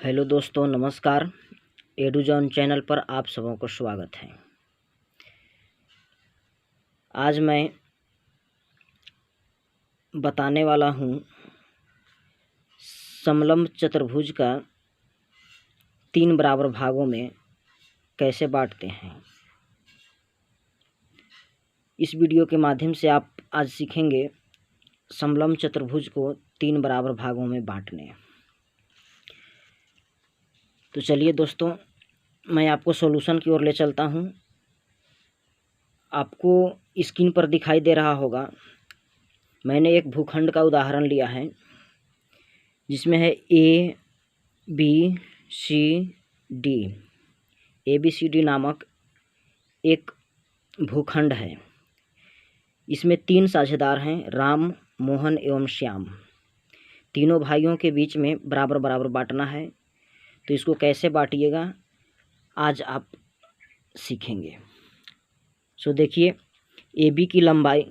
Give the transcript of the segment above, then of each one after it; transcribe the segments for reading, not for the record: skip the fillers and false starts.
Hello दोस्तों, नमस्कार। एडुजॉन channel पर आप सबों को स्वागत है। आज मैं बताने वाला हूँ समलंब चतुर्भुज का 3 बराबर भागों में कैसे बांटते हैं। इस वीडियो के माध्यम से आप आज सीखेंगे समलंब चतुर्भुज को 3 बराबर भागों में बांटने। तो चलिए दोस्तों, मैं आपको सॉल्यूशन की ओर ले चलता हूँ। आपको स्क्रीन पर दिखाई दे रहा होगा, मैंने एक भूखंड का उदाहरण लिया है जिसमें है ABCD नामक एक भूखंड है। इसमें 3 साझेदार हैं, राम, मोहन एवं श्याम। तीनों भाइयों के बीच में बराबर बराबर बांटना है। तो इसको कैसे बांटिएगा आज आप सीखेंगे। सो देखिए, AB की लंबाई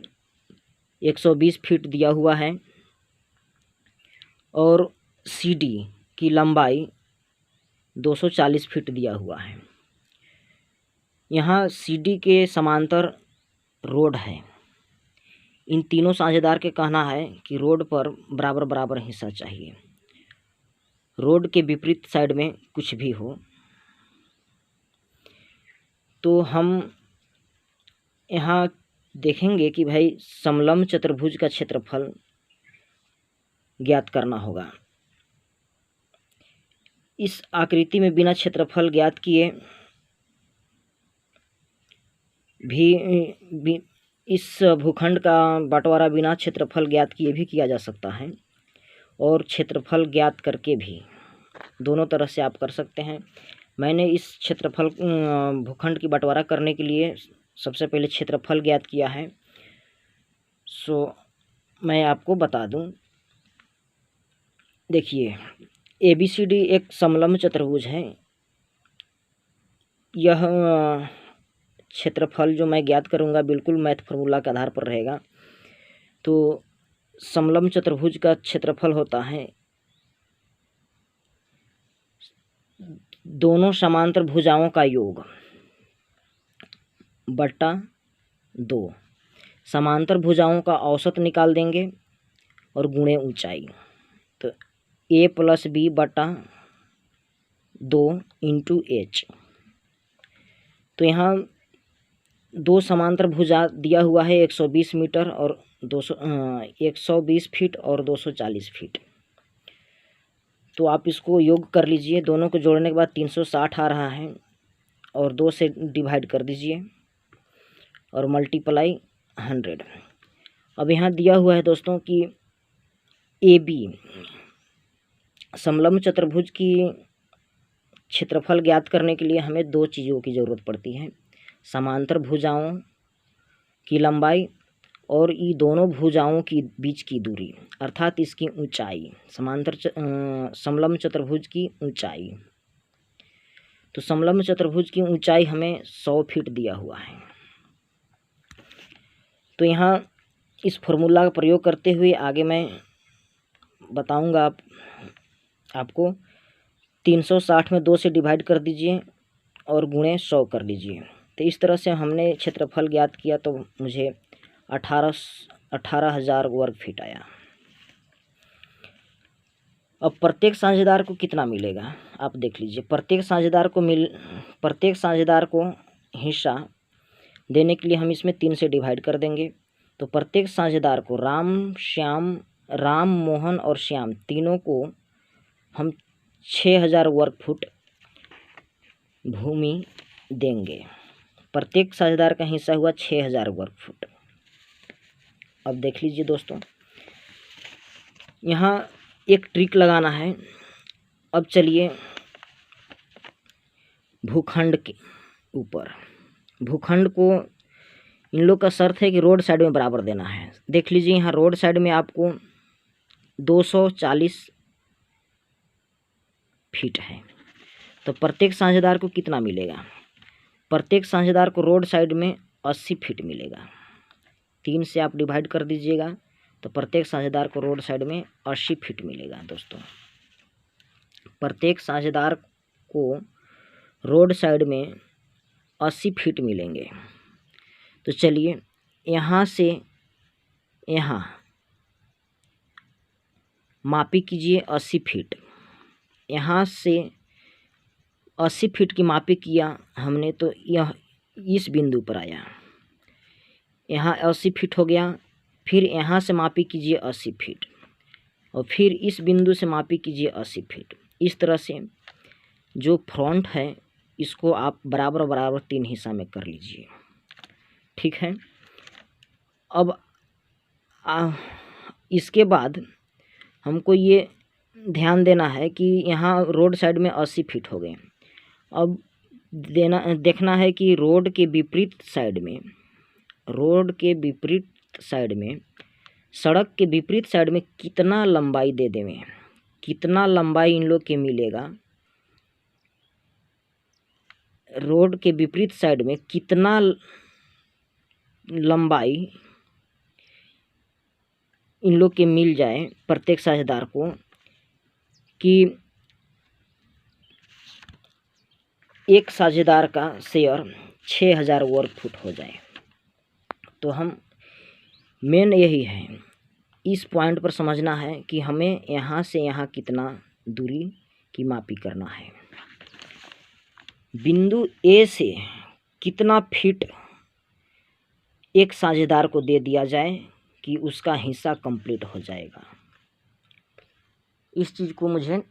120 फीट दिया हुआ है और CD की लंबाई 240 फीट दिया हुआ है। यहाँ CD के समांतर रोड है। इन तीनों साझेदार के कहना है कि रोड पर बराबर बराबर हिस्सा चाहिए। रोड के विपरीत साइड में कुछ भी हो। तो हम यहाँ देखेंगे कि भाई समलंब चतुर्भुज का क्षेत्रफल ज्ञात करना होगा। इस आकृति में बिना क्षेत्रफल ज्ञात किए भी इस भूखंड का बंटवारा बिना क्षेत्रफल ज्ञात किए भी किया जा सकता है और क्षेत्रफल ज्ञात करके भी, दोनों तरह से आप कर सकते हैं। मैंने इस क्षेत्रफल भूखंड की बंटवारा करने के लिए सबसे पहले क्षेत्रफल ज्ञात किया है। सो मैं आपको बता दूं, देखिए ABCD एक समलंब चतुर्भुज है। यह क्षेत्रफल जो मैं ज्ञात करूंगा बिल्कुल मैथ फार्मूला के आधार पर रहेगा। तो समलंब चतुर्भुज का क्षेत्रफल होता है दोनों समांतर भुजाओं का योग बट्टा 2। समांतर भुजाओं का औसत निकाल देंगे और गुणे ऊंचाई। तो A + B बट्टा 2 × H। तो यहाँ 2 समांतर भुजा दिया हुआ है 120 मीटर और 120 फीट और 240 फीट। तो आप इसको योग कर लीजिए। दोनों को जोड़ने के बाद 360 आ रहा है और 2 से डिवाइड कर दीजिए और मल्टीप्लाई 100। अब यहाँ दिया हुआ है दोस्तों कि AB समलंब चतुर्भुज की क्षेत्रफल ज्ञात करने के लिए हमें 2 चीज़ों की ज़रूरत पड़ती है, समांतर भुजाओं की लंबाई और ये दोनों भुजाओं की बीच की दूरी, अर्थात इसकी ऊंचाई, समलंब चतुर्भुज की ऊंचाई। तो समलंब चतुर्भुज की ऊंचाई हमें 100 फीट दिया हुआ है। तो यहाँ इस फॉर्मूला का प्रयोग करते हुए आगे मैं बताऊंगा आपको। 360 में 2 से डिवाइड कर दीजिए और गुणे 100 कर लीजिए। तो इस तरह से हमने क्षेत्रफल ज्ञात किया तो मुझे 18,000 वर्ग फीट आया। अब प्रत्येक साझेदार को कितना मिलेगा आप देख लीजिए। प्रत्येक साझेदार को हिस्सा देने के लिए हम इसमें 3 से डिवाइड कर देंगे। तो प्रत्येक साझेदार को राम, मोहन और श्याम तीनों को हम 6,000 वर्ग फुट भूमि देंगे। प्रत्येक साझेदार का हिस्सा हुआ 6,000 वर्ग फुट। अब देख लीजिए दोस्तों, यहाँ एक ट्रिक लगाना है। अब चलिए भूखंड के ऊपर, भूखंड को इन लोग का शर्त है कि रोड साइड में बराबर देना है। देख लीजिए, यहाँ रोड साइड में आपको 240 फीट है। तो प्रत्येक साझेदार को कितना मिलेगा? प्रत्येक साझेदार को रोड साइड में 80 फीट मिलेगा। 3 से आप डिवाइड कर दीजिएगा तो प्रत्येक साझेदार को रोड साइड में 80 फीट मिलेगा दोस्तों। प्रत्येक साझेदार को रोड साइड में 80 फीट मिलेंगे। तो चलिए यहाँ से यहाँ मापी कीजिए 80 फीट। यहाँ से 80 फीट की मापी किया हमने, तो यह इस बिंदु पर आया, यहाँ 80 फीट हो गया। फिर यहाँ से मापी कीजिए 80 फीट और फिर इस बिंदु से मापी कीजिए 80 फीट। इस तरह से जो फ्रंट है इसको आप बराबर बराबर 3 हिस्सा में कर लीजिए, ठीक है। अब इसके बाद हमको ये ध्यान देना है कि यहाँ रोड साइड में 80 फीट हो गए। अब देखना है कि रोड के विपरीत साइड में, सड़क के विपरीत साइड में कितना लंबाई दे देवें, कितना लंबाई इन लोग के मिलेगा। रोड के विपरीत साइड में कितना लंबाई इन लोग के मिल जाए प्रत्येक साझेदार को, कि एक साझेदार का शेयर 6000 वर्ग फुट हो जाए। तो हम मेन यही है, इस पॉइंट पर समझना है कि हमें यहाँ से यहाँ कितना दूरी की मापी करना है। बिंदु ए से कितना फीट एक साझेदार को दे दिया जाए कि उसका हिस्सा कंप्लीट हो जाएगा। इस चीज़ को मुझे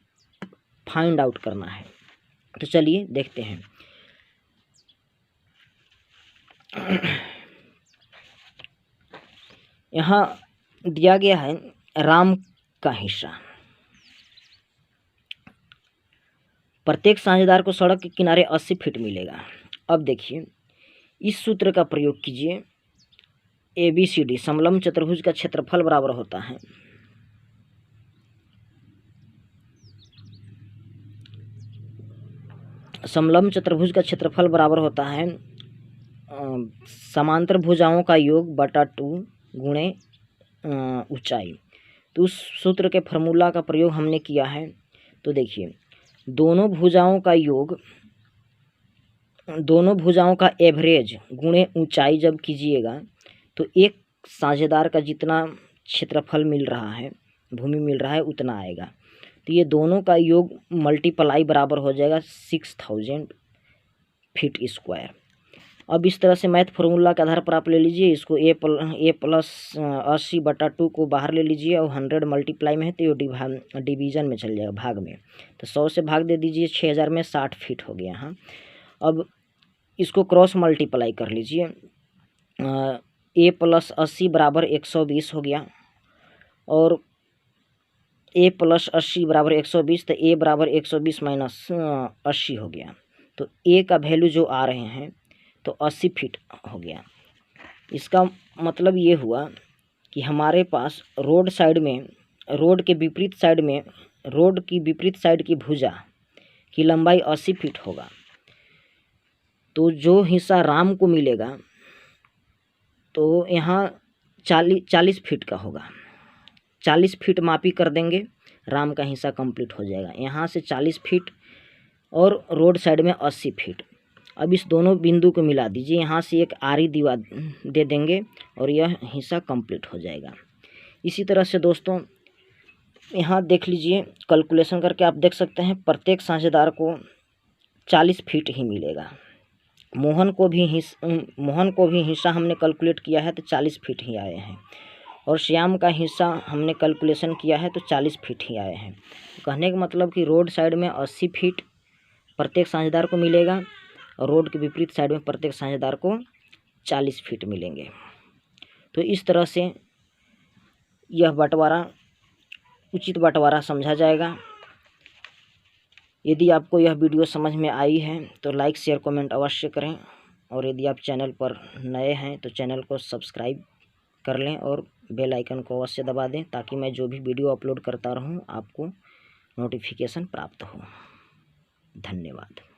फाइंड आउट करना है। तो चलिए देखते हैं। यहाँ दिया गया है राम का हिस्सा। प्रत्येक साझेदार को सड़क के किनारे 80 फीट मिलेगा। अब देखिए, इस सूत्र का प्रयोग कीजिए। ABCD समलंब चतुर्भुज का क्षेत्रफल बराबर होता है समांतर भुजाओं का योग बटा 2 गुणे ऊंचाई। तो उस सूत्र के फॉर्मूला का प्रयोग हमने किया है। तो देखिए, दोनों भुजाओं का एवरेज गुणे ऊंचाई जब कीजिएगा तो एक साझेदार का जितना क्षेत्रफल मिल रहा है, भूमि मिल रहा है, उतना आएगा। तो ये दोनों का योग मल्टीप्लाई बराबर हो जाएगा 6000 फीट स्क्वायर। अब इस तरह से मैथ फार्मूला के आधार पर आप ले लीजिए, इसको a प्लस 80/2 को बाहर ले लीजिए और 100 मल्टीप्लाई में है तो ये डिवीज़न में चल जाएगा, भाग में। तो 100 से भाग दे दीजिए, 6000 में 60 फीट हो गया। हाँ, अब इसको क्रॉस मल्टीप्लाई कर लीजिए। a प्लस 80 बराबर 120 हो गया और a प्लस 80 बराबर 120, तो a बराबर 120 माइनस 80 हो गया। तो a का वैल्यू जो आ रहे हैं तो 80 फीट हो गया। इसका मतलब ये हुआ कि हमारे पास रोड की विपरीत साइड की भुजा की लंबाई 80 फीट होगा। तो जो हिस्सा राम को मिलेगा तो यहाँ 40 फीट का होगा। 40 फीट मापी कर देंगे, राम का हिस्सा कंप्लीट हो जाएगा। यहाँ से 40 फीट और रोड साइड में 80 फीट। अब इस दोनों बिंदु को मिला दीजिए, यहाँ से एक आरी दीवार दे देंगे और यह हिस्सा कंप्लीट हो जाएगा। इसी तरह से दोस्तों यहाँ देख लीजिए, कैलकुलेशन करके आप देख सकते हैं प्रत्येक साझेदार को 40 फीट ही मिलेगा। मोहन को भी हिस्सा हमने कैलकुलेट किया है तो 40 फीट ही आए हैं, और श्याम का हिस्सा हमने कैलकुलेशन किया है तो 40 फीट ही आए हैं। कहने का मतलब कि रोड साइड में 80 फीट प्रत्येक साझेदार को मिलेगा और रोड के विपरीत साइड में प्रत्येक साझेदार को 40 फीट मिलेंगे। तो इस तरह से यह उचित बंटवारा समझा जाएगा। यदि आपको यह वीडियो समझ में आई है तो लाइक शेयर कमेंट अवश्य करें, और यदि आप चैनल पर नए हैं तो चैनल को सब्सक्राइब कर लें और बेल आइकन को अवश्य दबा दें, ताकि मैं जो भी वीडियो अपलोड करता रहूं आपको नोटिफिकेशन प्राप्त हो। धन्यवाद।